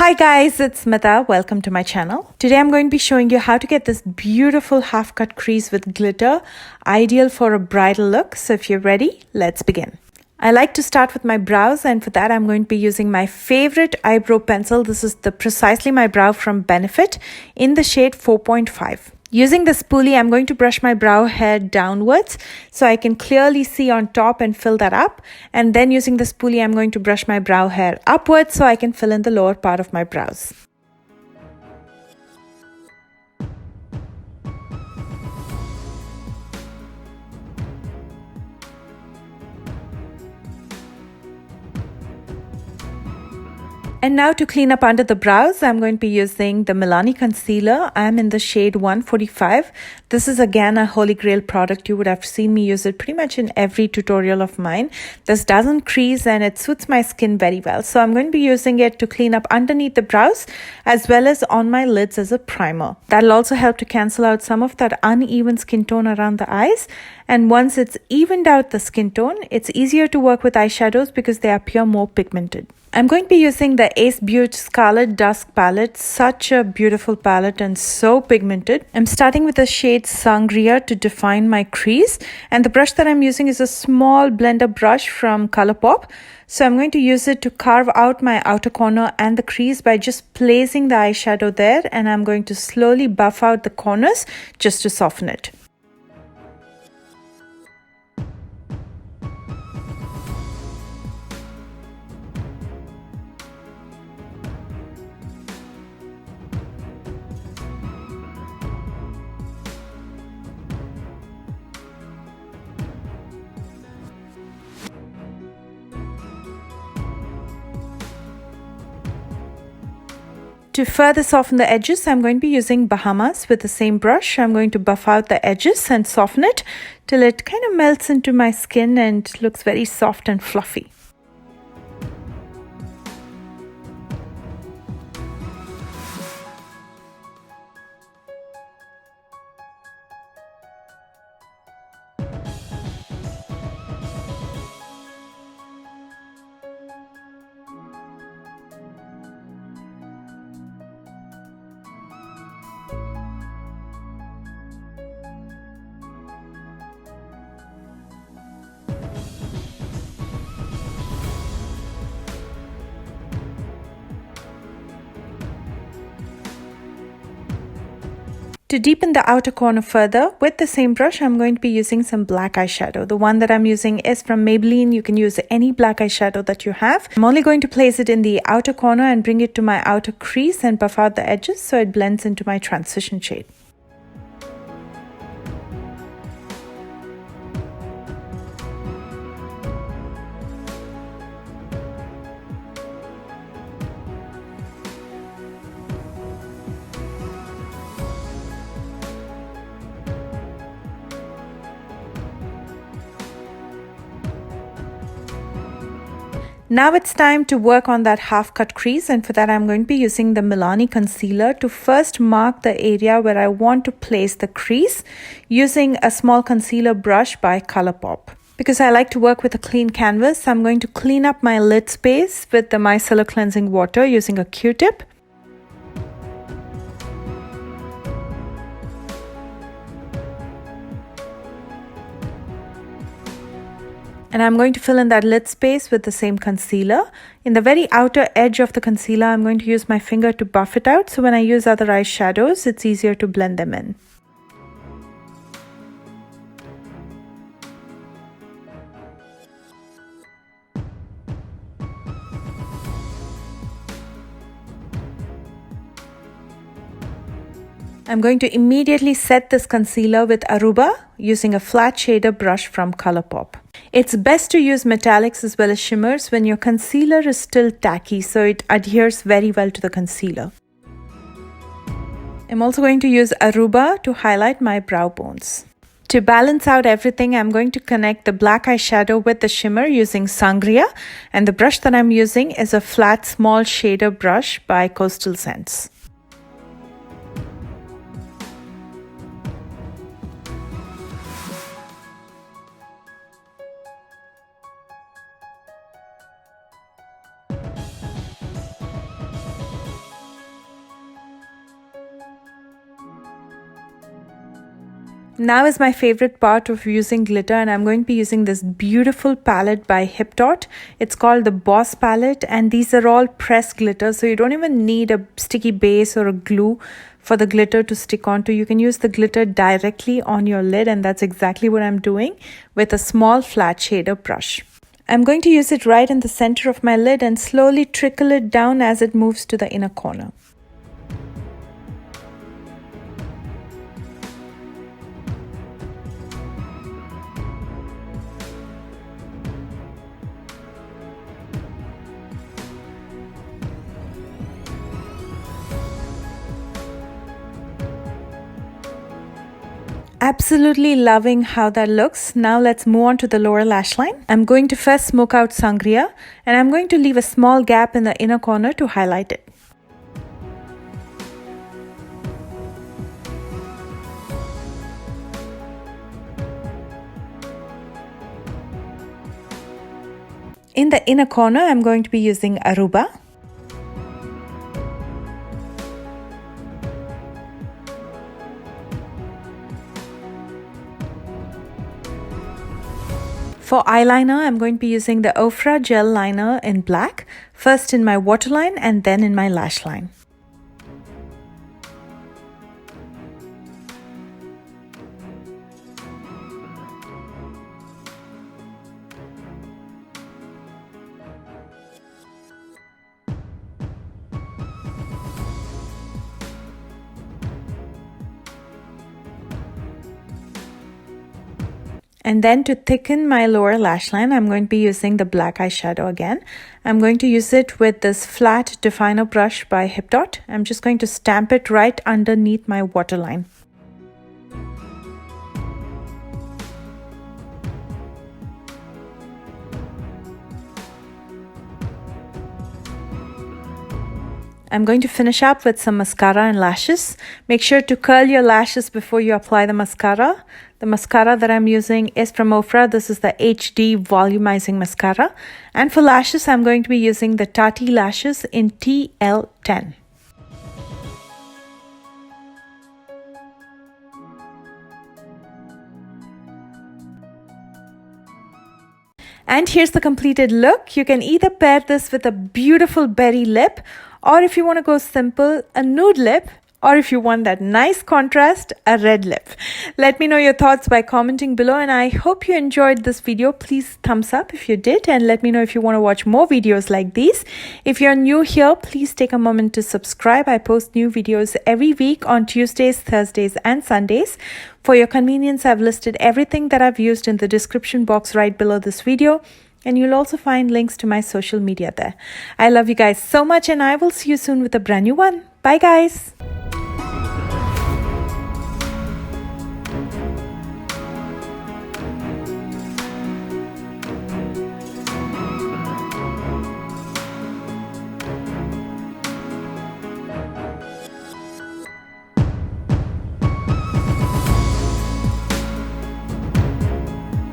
Hi guys, it's Smita. Welcome to my channel. Today I'm going to be showing you how to get this beautiful half cut crease with glitter, ideal for a bridal look. So if you're ready, let's begin. I like to start with my brows, and for that I'm going to be using my favorite eyebrow pencil. This is the Precisely My Brow from Benefit in the shade 4.5. Using the spoolie, I'm going to brush my brow hair downwards so I can clearly see on top and fill that up. And then using the spoolie, I'm going to brush my brow hair upwards so I can fill in the lower part of my brows. And now to clean up under the brows, I'm going to be using the Milani concealer. I'm in the shade 145. This is again a holy grail product. You would have seen me use it pretty much in every tutorial of mine. This doesn't crease and it suits my skin very well. So I'm going to be using it to clean up underneath the brows as well as on my lids as a primer. That'll also help to cancel out some of that uneven skin tone around the eyes. And once it's evened out the skin tone, it's easier to work with eyeshadows because they appear more pigmented. I'm going to be using the Ace Beauty Scarlet Dusk palette. Such a beautiful palette and so pigmented. I'm starting with the shade Sangria to define my crease. And the brush that I'm using is a small blender brush from Colourpop. So I'm going to use it to carve out my outer corner and the crease by just placing the eyeshadow there. And I'm going to slowly buff out the corners just to soften it. To further soften the edges, I'm going to be using Bahamas with the same brush. I'm going to buff out the edges and soften it till it kind of melts into my skin and looks very soft and fluffy. To deepen the outer corner further, with the same brush, I'm going to be using some black eyeshadow. The one that I'm using is from Maybelline. You can use any black eyeshadow that you have. I'm only going to place it in the outer corner and bring it to my outer crease and buff out the edges so it blends into my transition shade. Now it's time to work on that half cut crease, and for that I'm going to be using the Milani concealer to first mark the area where I want to place the crease using a small concealer brush by Colourpop. Because I like to work with a clean canvas, I'm going to clean up my lid space with the micellar cleansing water using a Q-tip. And I'm going to fill in that lid space with the same concealer. In the very outer edge of the concealer, I'm going to use my finger to buff it out. So when I use other eyeshadows, it's easier to blend them in. I'm going to immediately set this concealer with Aruba using a flat shader brush from Colourpop. It's best to use metallics as well as shimmers when your concealer is still tacky, so it adheres very well to the concealer. I'm also going to use Aruba to highlight my brow bones. To balance out everything, I'm going to connect the black eyeshadow with the shimmer using Sangria, and the brush that I'm using is a flat small shader brush by Coastal Scents. Now is my favorite part of using glitter, and I'm going to be using this beautiful palette by Hip Dot. It's called the Boss palette, and these are all pressed glitter, so you don't even need a sticky base or a glue for the glitter to stick onto. You can use the glitter directly on your lid, and that's exactly what I'm doing with a small flat shader brush. I'm going to use it right in the center of my lid and slowly trickle it down as it moves to the inner corner. Absolutely loving how that looks. Now let's move on to the lower lash line. I'm going to first smoke out Sangria, and I'm going to leave a small gap in the inner corner to highlight it. In the inner corner, I'm going to be using Aruba. For eyeliner, I'm going to be using the Ofra gel liner in black, first in my waterline and then in my lash line. And then to thicken my lower lash line, I'm going to be using the black eyeshadow again. I'm going to use it with this flat definer brush by Hip Dot. I'm just going to stamp it right underneath my waterline. I'm going to finish up with some mascara and lashes. Make sure to curl your lashes before you apply the mascara. The mascara that I'm using is from Ofra. This is the HD Volumizing Mascara. And for lashes, I'm going to be using the Tati Lashes in TL10. And here's the completed look. You can either pair this with a beautiful berry lip, or if you want to go simple, a nude lip, or if you want that nice contrast, a red lip. Let me know your thoughts by commenting below, and I hope you enjoyed this video. Please thumbs up if you did, and let me know if you want to watch more videos like these. If you're new here, please take a moment to subscribe. I post new videos every week on Tuesdays, Thursdays, and Sundays. For your convenience, I've listed everything that I've used in the description box right below this video. And you'll also find links to my social media there. I love you guys so much, and I will see you soon with a brand new one. Bye guys.